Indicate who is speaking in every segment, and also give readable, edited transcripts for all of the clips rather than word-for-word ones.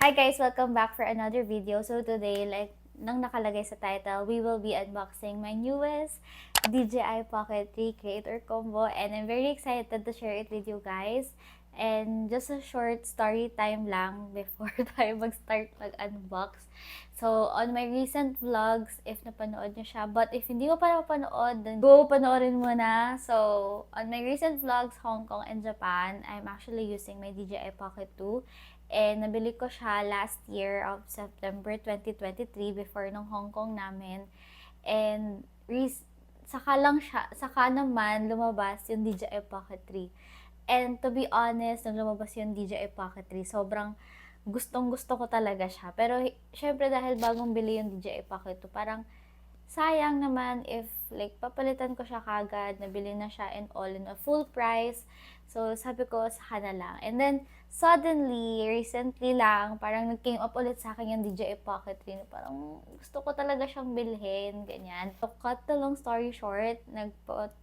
Speaker 1: Hi guys! Welcome back for another video. So today, like nang nakalagay sa title, we will be unboxing my newest DJI Pocket 3 Creator Combo and I'm very excited to share it with you guys. And just a short story time lang before tayo mag-start mag-unbox. So, on my recent vlogs, if napanood nyo siya, but if hindi mo pa napanood, then go panoorin mo na. So, on my recent vlogs, Hong Kong and Japan, I'm actually using my DJI Pocket 2. And nabili ko siya last year of September 2023 before nung Hong Kong namin. And saka naman lumabas yung DJI Pocket 3. And to be honest, nung lumabas yung DJI Pocket 3, sobrang gustong-gusto ko talaga siya. Pero syempre dahil bagong bili yung DJI Pocket 2, parang sayang naman if like papalitan ko siya kagad, nabili na siya and all in a full price. So sabi ko saka na lang. And then suddenly, recently lang, parang nag-came up ulit sa akin yung DJI Pocket 3. Parang gusto ko talaga siyang bilhin, ganyan. So cut the long story short,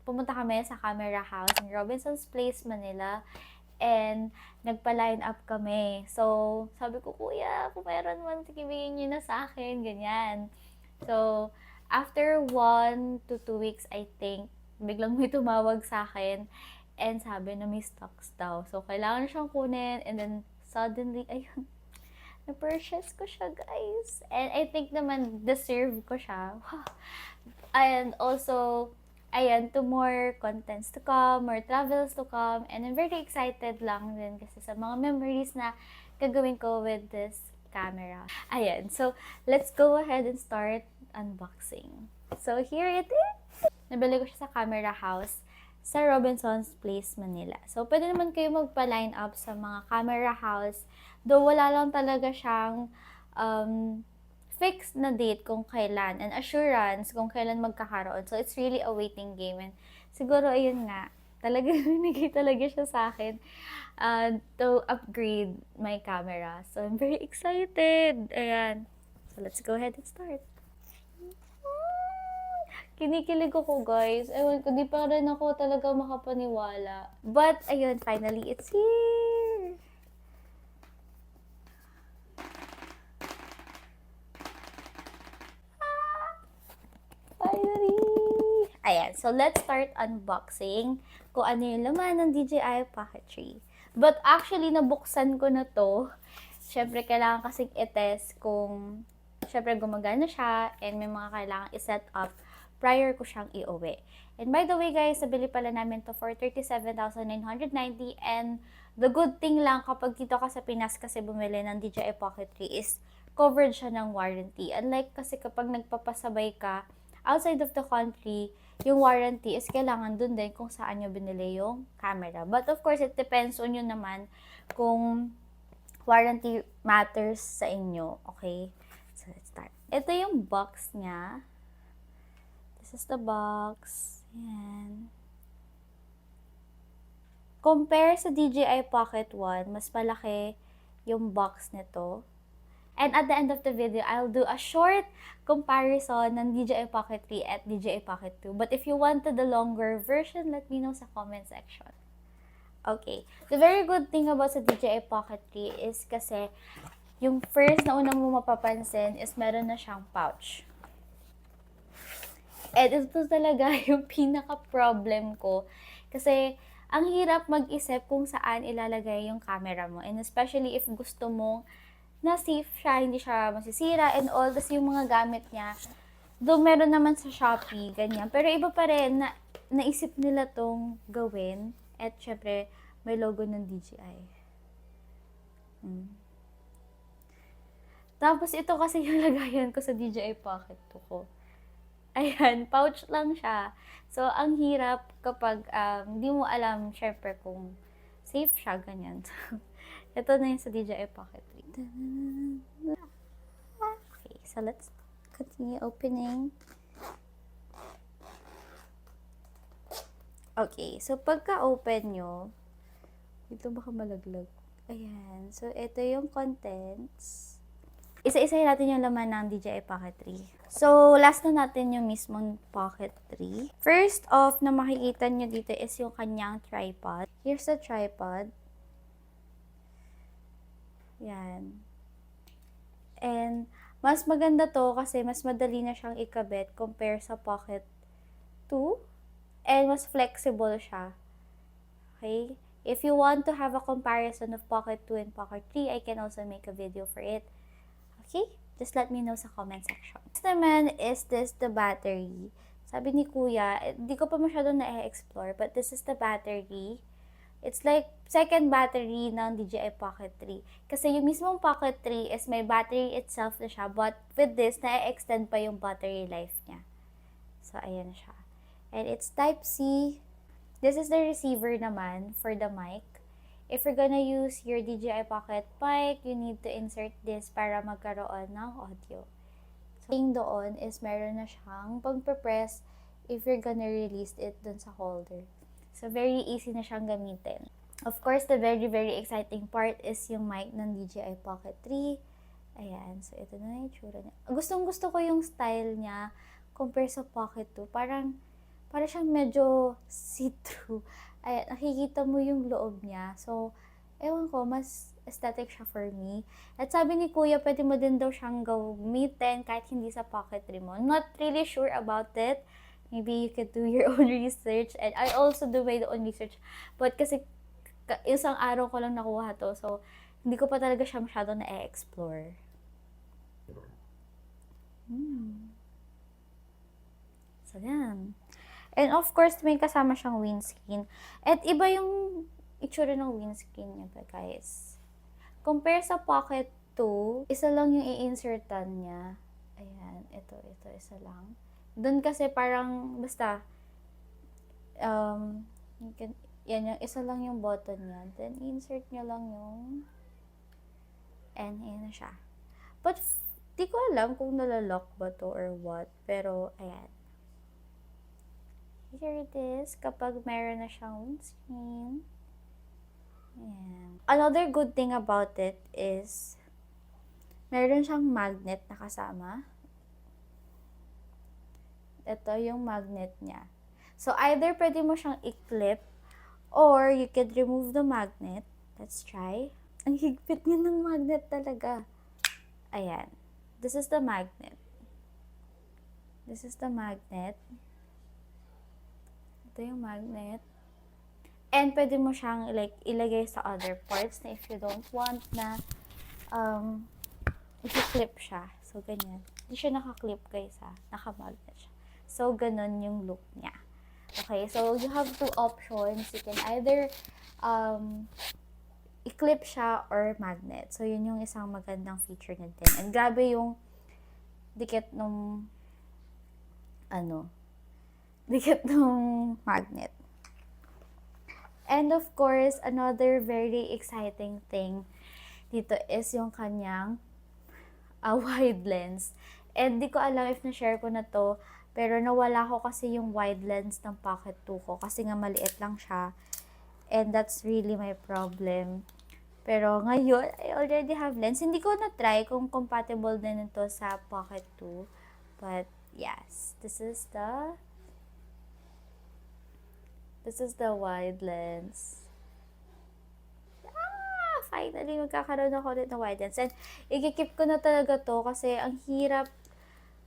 Speaker 1: pumunta kami sa camera house in Robinson's Place, Manila. And nagpa-line up kami. So sabi ko, kuya, kung meron man, bigyan niyo na sa akin, ganyan. So after 1 to 2 weeks, I think, biglang may tumawag sa akin and sabi na may stocks daw. So, kailangan siyang kunin and then suddenly, ayun, na-purchase ko siya, guys. And I think naman, deserve ko siya. And also, ayan, to more contents to come, more travels to come. And I'm very excited lang din kasi sa mga memories na gagawin ko with this camera. Ayan, so let's go ahead and start unboxing. So here it is. Nabili ko siya sa camera house sa Robinson's Place, Manila. So pwede naman kayo magpa-line up sa mga camera house. Though wala lang talaga siyang fixed na date kung kailan and assurance kung kailan magkakaroon. So it's really a waiting game. And siguro ayun nga, talaga binigay talaga siya sa akin to upgrade my camera. So I'm very excited. Ayan. So let's go ahead and start. Kinikilig ako, guys. Ewan ko, di pa rin ako talaga makapaniwala. But, ayun, finally, it's here! Finally! Ayan, so let's start unboxing kung ano yung laman ng DJI Pocket 3. But actually, nabuksan ko na to. Siyempre, kailangan kasing i-test kung siyempre gumagana siya and may mga kailangan i-set up prior ko siyang iuwi. And by the way guys, nabili pala namin to for 37,990 and the good thing lang kapag dito ka sa Pinas kasi bumili ng DJI Pocket 3 is covered siya ng warranty. Unlike kasi kapag nagpapasabay ka outside of the country, yung warranty is kailangan dun din kung saan nyo binili yung camera. But of course, it depends on yun naman kung warranty matters sa inyo. Okay? So, let's start. Ito yung box niya. This is the box. Ayan. Compare sa DJI Pocket 1, mas malaki yung box nito. And at the end of the video, I'll do a short comparison ng DJI Pocket 3 at DJI Pocket 2. But if you wanted the longer version, let me know sa comment section. Okay. The very good thing about sa DJI Pocket 3 is kasi yung first na unang mo mapapansin is meron na siyang pouch. And ito talaga yung pinaka-problem ko. Kasi, ang hirap mag-isip kung saan ilalagay yung camera mo. And especially if gusto mong na safe siya, hindi siya masisira and all. Tapos yung mga gamit niya, though meron naman sa Shopee, ganyan. Pero iba pa rin, naisip nila tong gawin. At syempre, may logo ng DJI. Tapos ito kasi yung lagayan ko sa DJI Pocket 2 ko. Ayan, pouch lang siya. So, ang hirap kapag di mo alam, syempre, kung safe siya, ganyan. Ito na yung sa DJI Pocket 3. Okay, so let's continue opening. Okay, so pagka-open nyo, dito baka malaglag. Ayan, so ito yung contents. Isa-isahin natin yung laman ng DJI Pocket 3. So, last na natin yung mismong Pocket 3. First off na makikita nyo dito is yung kanyang tripod. Here's the tripod. Yan. Mas maganda to kasi mas madali na siyang ikabit compare sa Pocket 2. And mas flexible siya. Okay? If you want to have a comparison of Pocket 2 and Pocket 3, I can also make a video for it. Okay? Just let me know sa comment section. Next naman is this the battery. Sabi ni Kuya, di ko pa masyado na-explore, but this is the battery. It's like second battery ng DJI Pocket 3. Kasi yung mismong Pocket 3 is may battery itself na siya, but with this, na-extend pa yung battery life niya. So, ayan siya. And it's Type-C. This is the receiver naman for the mic. If you're gonna use your DJI Pocket mic, you need to insert this para magkaroon ng audio. So, yung doon is meron na siyang pag-press if you're gonna release it dun sa holder. So, very easy na siyang gamitin. Of course, the very exciting part is yung mic ng DJI Pocket 3. Ayan. So, ito na yung itsura niya. Gustong-gusto ko yung style niya compare sa Pocket 2. Parang siyang medyo see-through. Ayan, nakikita mo yung loob niya. So, ewan ko, mas aesthetic siya for me. At sabi ni Kuya, pwede mo din daw siyang gamitin kahit hindi sa Pocket 3 mo. I'm not really sure about it. Maybe you could do your own research. And I also do my own research. But kasi isang araw ko lang nakuha to. So, hindi ko pa talaga siya masyado na-explore. So, yan. And of course, may kasama siyang windscreen. At iba yung itsura ng windscreen niya ba, guys. Compare sa Pocket 2, isa lang yung i-insertan niya. Ayan, ito, isa lang. Doon kasi parang, basta, yan yung isa lang yung button niya. Then, insert niya lang yung, and ayan na siya. But, di ko alam kung nalalock ba to or what. Pero, ayan. Here it is, kapag meron na siyang windscreen. Ayan. Another good thing about it is, meron siyang magnet na kasama. Ito yung magnet niya. So, either pwede mo siyang i-clip, or you could remove the magnet. Let's try. Ang higpit niya ng magnet talaga. Ayan. This is the magnet. This is the magnet. Ito yung magnet. And pwede mo siyang ilagay sa other parts na if you don't want na i-clip siya. So, ganyan. Hindi siya naka-clip, guys, ha. Naka-magnet siya. So, ganun yung look niya. Okay, so you have two options. You can either i-clip siya or magnet. So, yun yung isang magandang feature niya din. And grabe yung dikit nung magnet. And of course, another very exciting thing dito is yung kanyang wide lens. And di ko alam if na-share ko na to, pero nawala ko kasi yung wide lens ng Pocket 2 ko kasi nga maliit lang siya. And that's really my problem. Pero ngayon, I already have lens. Hindi ko na-try kung compatible din ito sa Pocket 2. But yes, this is the wide lens. Finally, magkakaroon ako ulit ng wide lens. And i-keep ko na talaga to kasi ang hirap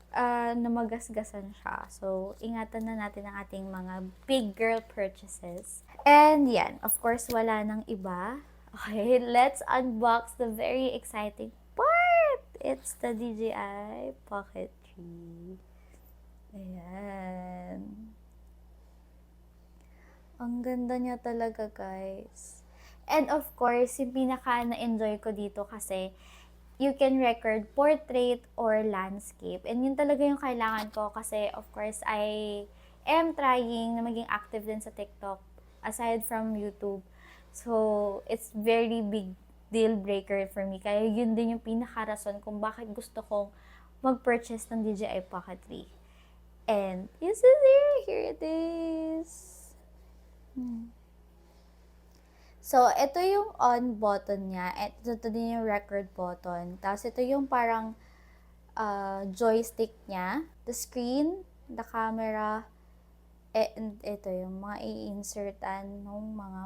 Speaker 1: na magasgasan siya. So, ingatan na natin ang ating mga big girl purchases. And yan, of course, wala nang iba. Okay, let's unbox the very exciting part. It's the DJI Pocket 3. Ayan. Ang ganda niya talaga, guys. And of course, yung pinaka na-enjoy ko dito kasi you can record portrait or landscape. And yun talaga yung kailangan ko kasi of course, I am trying na maging active din sa TikTok aside from YouTube. So, it's very big deal breaker for me. Kaya yun din yung pinaka-rason kung bakit gusto kong mag-purchase ng DJI Pocket 3. And, you see there, here it is. So, ito yung on button niya. Ito din yung record button. Tapos, ito yung parang joystick niya. The screen, the camera, and ito yung mga i-insertan ng mga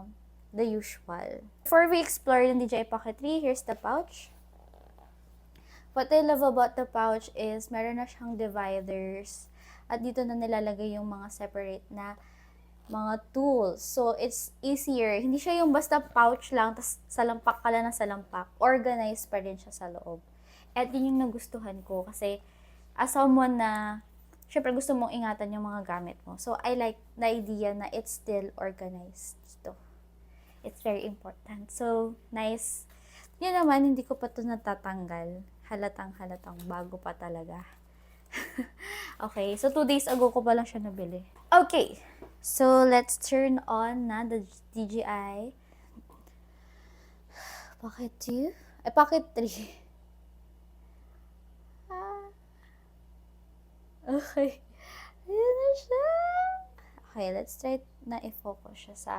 Speaker 1: the usual. Before we explore yung DJI Pocket 3, here's the pouch. What I love about the pouch is meron na siyang dividers. At dito na nilalagay yung mga separate na mga tools. So, it's easier. Hindi siya yung basta pouch lang, tas salampak ka lang ng salampak. Organized pa rin siya sa loob. At yun yung nagustuhan ko kasi as someone na, syempre gusto mong ingatan yung mga gamit mo. So, I like the idea na it's still organized. Ito. It's very important. So, nice. Yun naman, hindi ko pa ito natatanggal. Halatang bago pa talaga. Okay, so 2 days ago ko pa lang siya nabili. Okay, so let's turn on na the DJI Pocket 2. Pocket 3. Okay. Ayan na siya. Okay, let's try na i-focus siya sa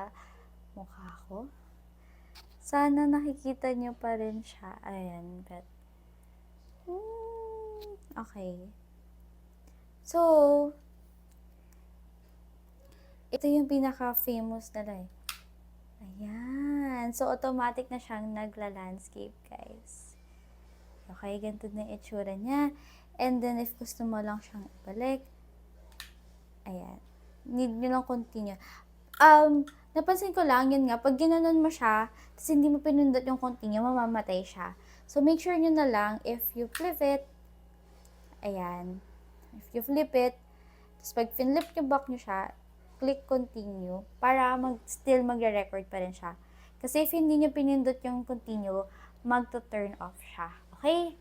Speaker 1: mukha ko. Sana nakikita niyo pa rin siya. Ayan, but okay. So, ito yung pinaka-famous na Ayan. So, automatic na siyang nagla-landscape, guys. Okay, ganito na yung itsura niya. And then, if gusto mo lang siyang ibalik, ayan. Need nyo lang continue. Napansin ko lang, yun nga, pag ginanon mo siya, tapos hindi mo pinindot yung continue, mamamatay siya. So, make sure nyo na lang, if you flip it, ayan. If you flip it, tapos pag finlip nyo back nyo siya, click continue, para still magre-record pa rin siya. Kasi if hindi nyo pinindot yung continue, magto-turn off siya. Okay?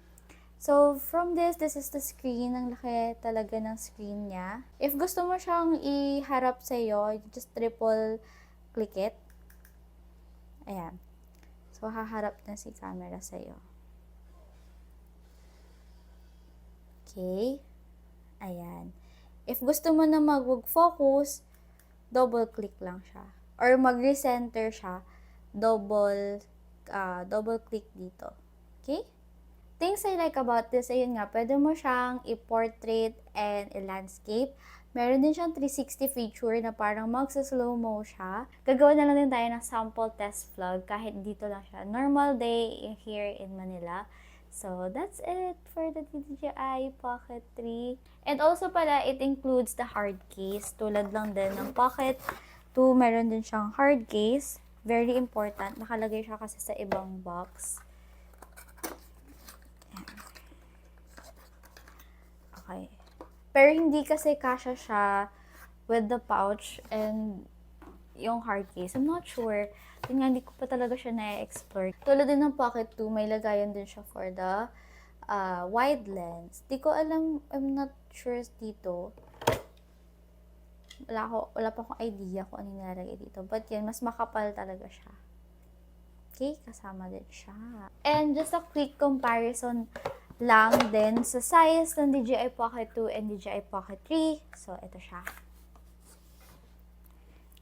Speaker 1: So, from this is the screen. Ang laki talaga ng screen niya. If gusto mo siyang iharap sa'yo, just triple click it. Ayan. So, haharap na si camera sa'yo. Okay. Ayan. If gusto mo na mag-focus, double click lang siya. Or mag-recenter siya, double click dito. Okay? Things I like about this, ayun nga, pwede mo siyang i-portrait and i-landscape. Meron din siyang 360 feature na parang magsa-slow mo siya. Gagawa na lang din tayo ng sample test vlog kahit dito lang siya. Normal day here in Manila. So, that's it for the DJI Pocket 3. And also pala, it includes the hard case. Tulad lang din ng Pocket 2, meron din siyang hard case. Very important. Nakalagay siya kasi sa ibang box. Okay. Pero hindi kasi kasya siya with the pouch and yung hard case. I'm not sure. Yun nga, hindi ko pa talaga siya na-explore. Tulad din ng Pocket 2, may lagayan din siya for the wide lens. Di ko alam, I'm not sure dito. Wala pa akong idea kung ano nilalagay dito. But yan, mas makapal talaga siya. Okay, kasama din siya. And just a quick comparison lang din sa size ng DJI Pocket 2 and DJI Pocket 3. So, ito siya.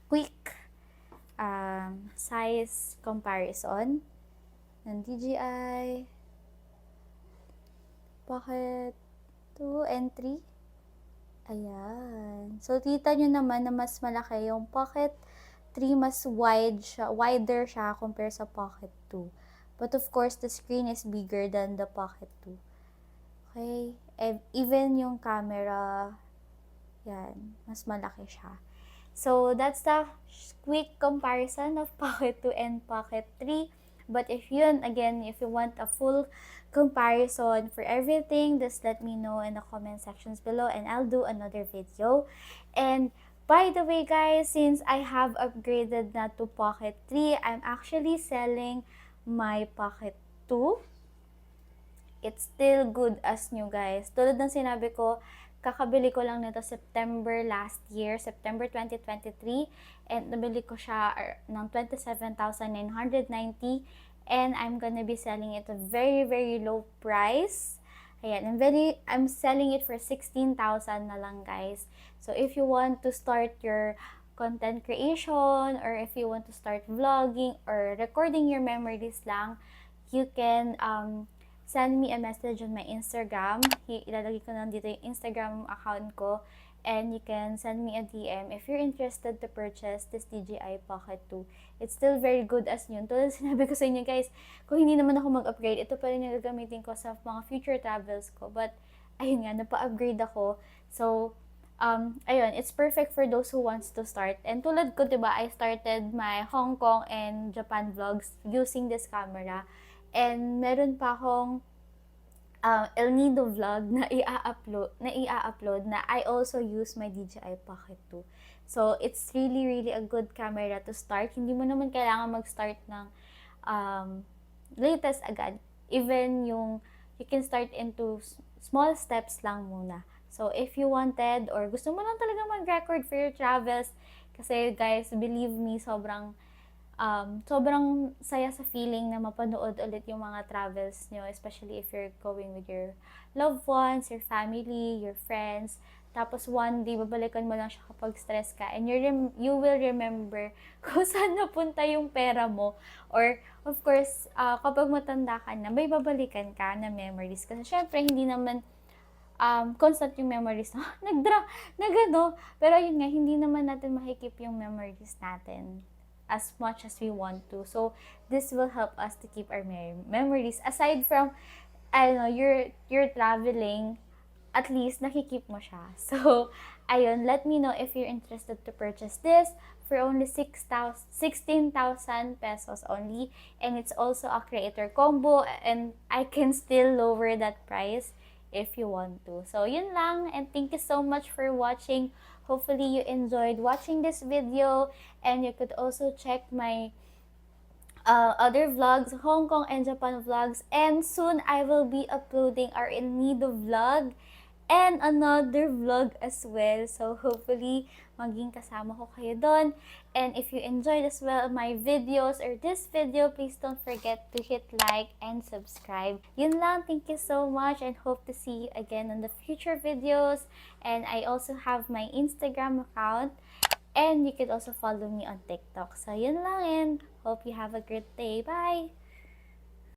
Speaker 1: Quick size comparison ng DJI Pocket 2 and 3. Ayan. So, kita nyo naman na mas malaki yung Pocket 3, mas wider siya compare sa Pocket 2. But of course, the screen is bigger than the Pocket 2. Okay? Even yung camera, yan, mas malaki siya. So, that's the quick comparison of Pocket 2 and Pocket 3. But if you want a full comparison for everything, just let me know in the comment sections below and I'll do another video. And by the way guys, since I have upgraded na to Pocket 3, I'm actually selling my Pocket 2. It's still good as new guys. Tulad ng sinabi ko, kakabili ko lang nito September last year, September 2023. And nabili ko siya ng 27,990. And I'm gonna be selling it at a very, very low price. Ayan, I'm selling it for 16,000 na lang guys. So if you want to start your content creation, or if you want to start vlogging or recording your memories lang, you can send me a message on my Instagram. Ilalagay ko lang dito yung Instagram account ko. and you can send me a DM if you're interested to purchase this DJI Pocket 2. It's still very good as new. Tulad sinabi ko sa inyo guys, kung hindi naman ako mag-upgrade, ito pa rin yung gagamitin ko sa mga future travels ko. But, ayun nga, napa-upgrade ako. So, ayun, it's perfect for those who wants to start. And tulad ko, diba, I started my Hong Kong and Japan vlogs using this camera. And meron pa akong El Nido vlog na i-upload na I also use my DJI Pocket 2. So, it's really, really a good camera to start. Hindi mo naman kailangan mag-start ng latest agad. Even you can start into small steps lang muna. So, if you wanted or gusto mo lang talaga mag-record for your travels, kasi guys, believe me, sobrang saya sa feeling na mapanood ulit yung mga travels nyo, especially if you're going with your loved ones, your family, your friends. Tapos one day, babalikan mo lang siya kapag stress ka, and you will remember kung saan napunta yung pera mo. Or, of course, kapag matanda ka na, may babalikan ka na memories. Kasi syempre, hindi naman constant yung memories. Nagano. Pero yun nga, hindi naman natin mahikip yung memories natin as much as we want to. So, this will help us to keep our memories. Aside from, I don't know, you're traveling, at least nakikip mo siya. So, ayun, let me know if you're interested to purchase this for only 16,000 pesos only. And it's also a creator combo, and I can still lower that price if you want to. So, yun lang, and thank you so much for watching. Hopefully, you enjoyed watching this video, and you could also check my other vlogs, Hong Kong and Japan vlogs, and soon I will be uploading our El Nido vlog and another vlog as well. So, hopefully, maging kasama ko kayo doon. And if you enjoyed as well my videos or this video, please don't forget to hit like and subscribe. Yun lang. Thank you so much, and hope to see you again on the future videos. And I also have my Instagram account, and you could also follow me on TikTok. So, yun lang, and hope you have a great day. Bye!